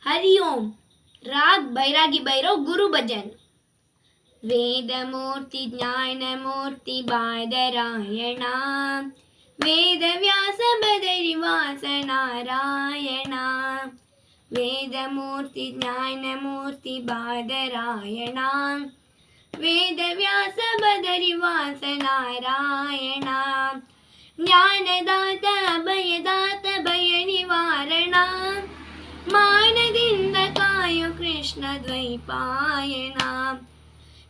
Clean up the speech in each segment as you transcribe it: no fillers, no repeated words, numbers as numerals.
हरिओम राग बैरागी भैरव गुरु भजन। वेदमूर्ति ज्ञानमूर्ति बादरायण वेद व्यास बदरिवास नारायण। वेदमूर्ति ज्ञानमूर्ति बादरायण वेद व्यास बदरिवास नारायण। ज्ञानदाता अभयदाता भय निवारण मानदिंद कायु कृष्ण द्वैपायन।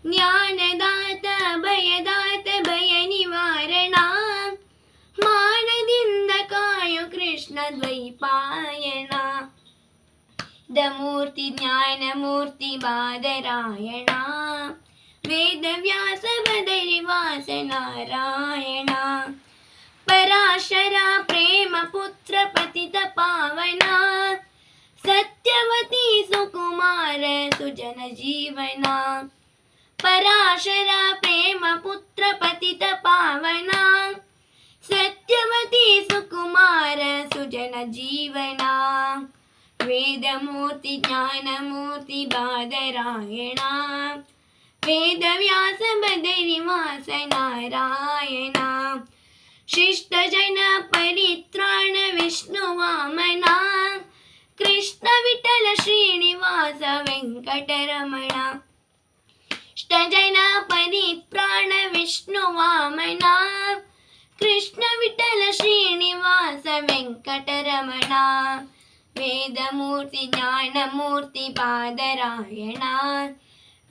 ज्ञानदाता अभयदाता भय निवारण मानदिंद कायु कृष्ण द्वैपायन। दमूर्ति ज्ञानमूर्ति बादरायण वेद व्यास बदरिवास नारायण। पराशरा प्रेम पुत्र पतित पावना सत्यवती सुकुमार सुजन जीवना। पराशरा प्रेम पुत्र पतित पावना सत्यवती सुकुमार सुजन जीवना। वेदमूर्ति ज्ञानमूर्ति बादरायण वेद व्यास बदरिवास नारायण। शिष्ट जन परित्राण विष्णु वामना कृष्ण विठल श्रीनिवास वेंकटरमण। शिष्ट जन परित्राण विष्णु वामना कृष्ण विठल श्रीनिवास वेंकटरमण। वेदमूर्ति ज्ञानमूर्ति बादरायण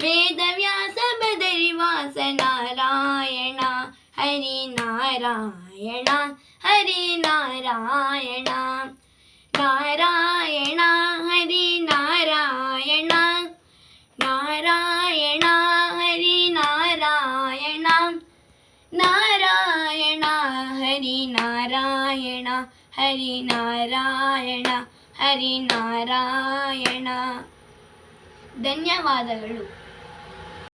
वेद व्यास बदरिवास नारायण। हरि नारायण हरि नारायण नारायण हरि नारायण नारायण हरि नारायण नारायण हरि नारायण हरि नारायण हरि नारायण। ಧನ್ಯವಾದಗಳು।